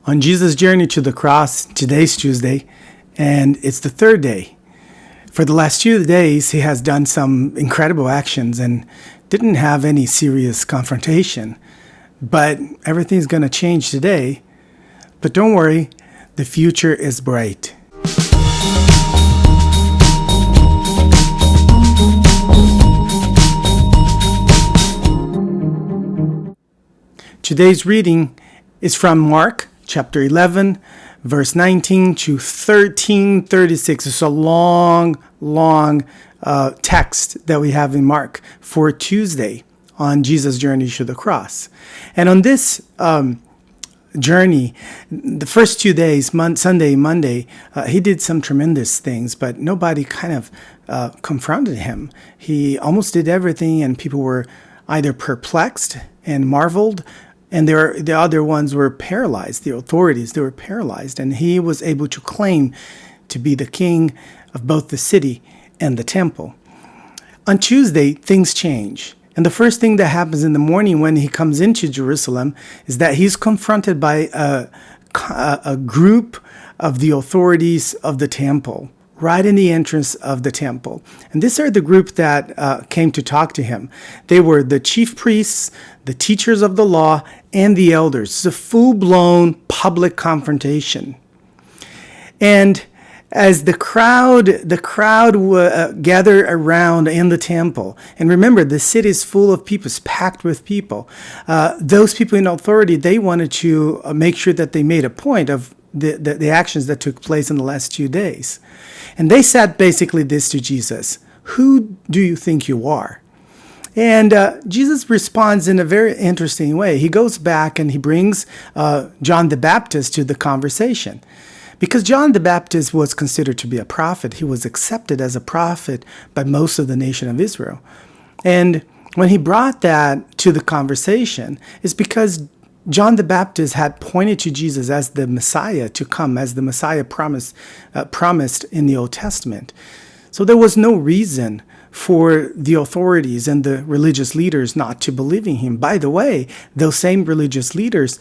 On Jesus' journey to the cross, today's Tuesday, and it's the third day. For the last 2 days, he has done some incredible actions and didn't have any serious confrontation. But everything's going to change today. But don't worry, the future is bright. Today's reading is from Mark chapter 11, verse 19 to 13:36. It's a long text that we have in Mark for Tuesday on Jesus' journey to the cross. And on this journey, the first 2 days, Sunday, Monday, he did some tremendous things, but nobody kind of confronted him. He almost did everything, and people were either perplexed and marveled, and the other ones were paralyzed. The authorities, they were paralyzed. And he was able to claim to be the king of both the city and the temple. On Tuesday, things change. And the first thing that happens in the morning when he comes into Jerusalem is that he's confronted by a group of the authorities of the temple, right in the entrance of the temple. And these are the group that came to talk to him. They were the chief priests, the teachers of the law, and the elders. It's a full-blown public confrontation. And as the crowd gathered around in the temple, and remember, the city is full of people, it's packed with people. Those people in authority, they wanted to make sure that they made a point of the actions that took place in the last 2 days. And they said basically this to Jesus: "Who do you think you are?" And Jesus responds in a very interesting way. He goes back and he brings John the Baptist to the conversation. Because John the Baptist was considered to be a prophet. He was accepted as a prophet by most of the nation of Israel. And when he brought that to the conversation, it's because John the Baptist had pointed to Jesus as the Messiah to come, as the Messiah promised in the Old Testament. So there was no reason for the authorities and the religious leaders not to believe in him. By the way, those same religious leaders,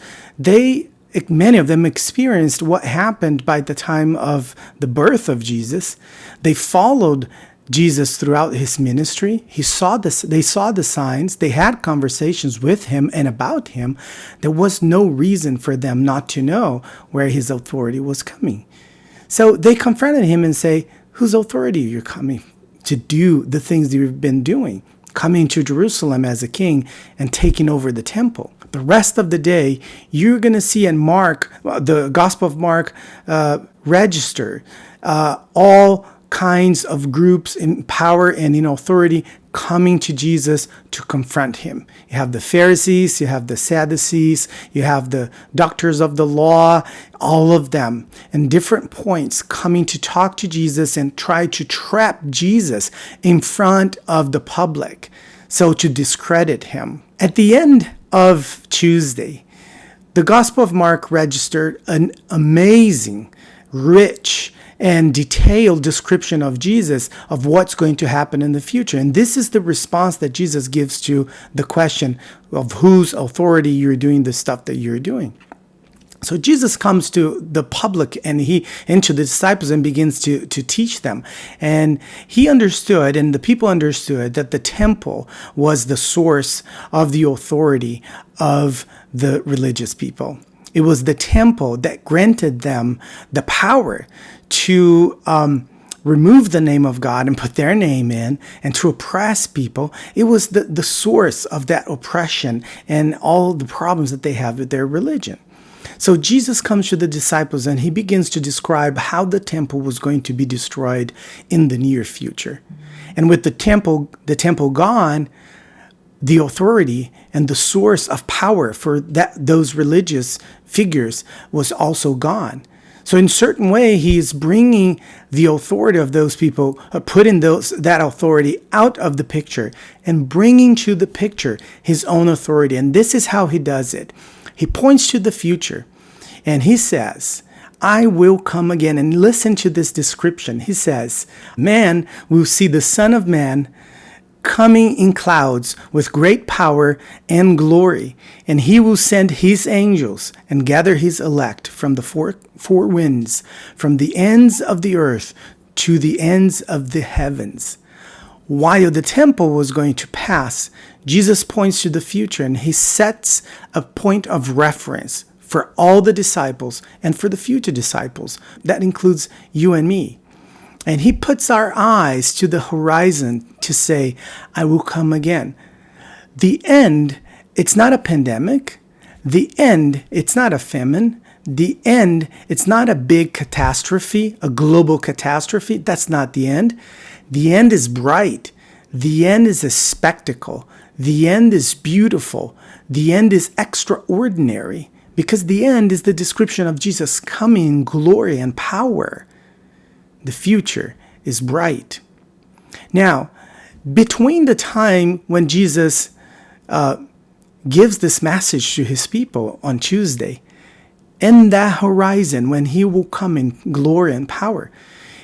many of them experienced what happened by the time of the birth of Jesus. They followed Jesus throughout his ministry. They saw the signs. They had conversations with him and about him. There was no reason for them not to know where his authority was coming. So they confronted him and say, "Whose authority are you coming to do the things that you've been doing? Coming to Jerusalem as a king and taking over the temple." The rest of the day, you're going to see in Mark, the Gospel of Mark, register all kinds of groups in power and in authority coming to Jesus to confront him. You have the Pharisees, you have the Sadducees, you have the doctors of the law, all of them in different points coming to talk to Jesus and try to trap Jesus in front of the public, so to discredit him. At the end of Tuesday, the Gospel of Mark registered an amazing, rich, and detailed description of Jesus, of what's going to happen in the future. And this is the response that Jesus gives to the question of whose authority you're doing the stuff that you're doing. So Jesus comes to the public and to the disciples and begins to teach them. And he understood, and the people understood, that the temple was the source of the authority of the religious people. It was the temple that granted them the power to remove the name of God and put their name in and to oppress people. It was the source of that oppression and all the problems that they have with their religion. So Jesus comes to the disciples and he begins to describe how the temple was going to be destroyed in the near future. And with the temple gone, the authority and the source of power for those religious figures was also gone. So in a certain way, he is bringing the authority of those people, putting that authority out of the picture and bringing to the picture his own authority. And this is how he does it. He points to the future and he says, "I will come again." And listen to this description. He says, "Man will see the Son of Man coming in clouds with great power and glory. And he will send his angels and gather his elect from the four winds, from the ends of the earth to the ends of the heavens. While the temple was going to pass, Jesus points to the future, and he sets a point of reference for all the disciples and for the future disciples. That includes you and me. And he puts our eyes to the horizon to say, I will come again. The end, it's not a pandemic. The end, it's not a famine. The end, it's not a big catastrophe, a global catastrophe. That's not the end. The end is bright. The end is a spectacle. The end is beautiful. The end is extraordinary, because the end is the description of Jesus coming in glory and power. The future is bright. Now, between the time when Jesus gives this message to his people on Tuesday and that horizon when he will come in glory and power,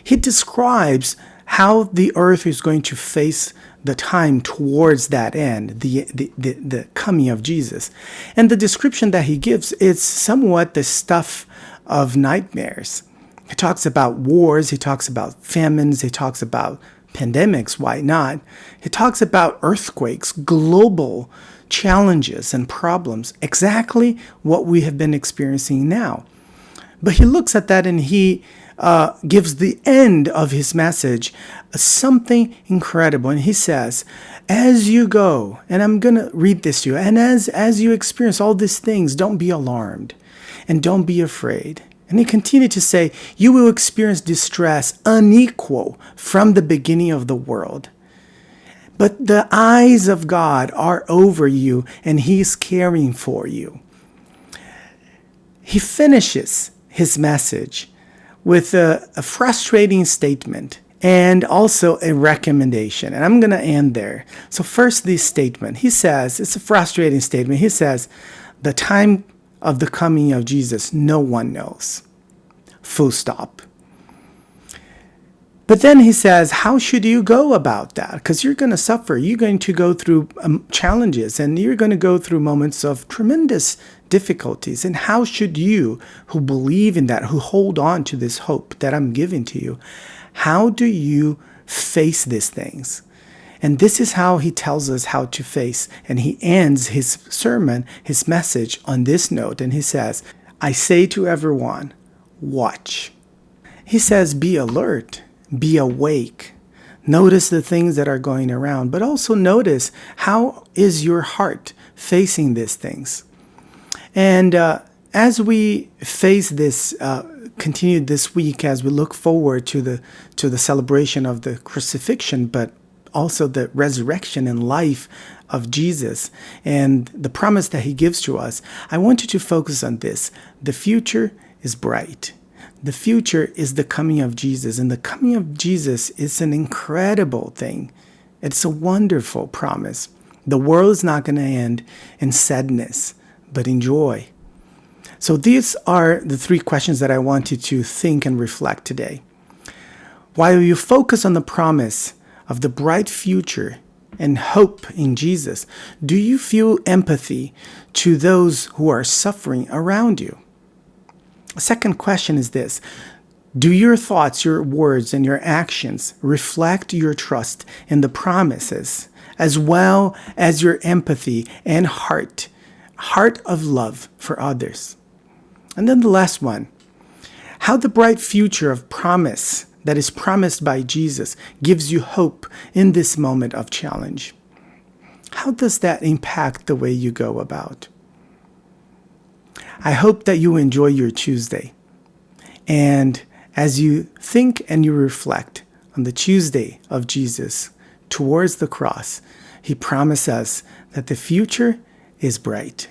he describes how the earth is going to face the time towards that end, the coming of Jesus. And the description that he gives is somewhat the stuff of nightmares. He talks about wars, he talks about famines, he talks about pandemics, why not? He talks about earthquakes, global challenges and problems, exactly what we have been experiencing now. But he looks at that and he gives the end of his message something incredible. And he says, as you go, and I'm going to read this to you, and as you experience all these things, don't be alarmed and don't be afraid. And he continued to say, you will experience distress unequal from the beginning of the world. But the eyes of God are over you, and he's caring for you. He finishes his message with a frustrating statement and also a recommendation. And I'm going to end there. So first, this statement. He says, it's a frustrating statement. He says, the time of the coming of Jesus, no one knows. Full stop. But then he says, how should you go about that? Because you're going to suffer. You're going to go through challenges, and you're going to go through moments of tremendous difficulties. And how should you, who believe in that, who hold on to this hope that I'm giving to you, how do you face these things? And this is how he tells us how to face. And he ends his sermon, his message on this note. And he says, I say to everyone, watch. He says, be alert, be awake. Notice the things that are going around, but also notice how is your heart facing these things. And as we face this, continue this week, as we look forward to the celebration of the crucifixion, but also the resurrection and life of Jesus and the promise that he gives to us, I want you to focus on this. The future is bright. The future is the coming of Jesus, and the coming of Jesus is an incredible thing. It's a wonderful promise. The world is not going to end in sadness, but in joy. So these are the three questions that I want you to think and reflect today. While you focus on the promise of the bright future and hope in Jesus, do you feel empathy to those who are suffering around you? The second question is this: do your thoughts, your words, and your actions reflect your trust in the promises, as well as your empathy and heart of love for others? And then the last one: how the bright future of promise that is promised by Jesus gives you hope in this moment of challenge. How does that impact the way you go about? I hope that you enjoy your Tuesday. And as you think and you reflect on the Tuesday of Jesus towards the cross, he promised us that the future is bright.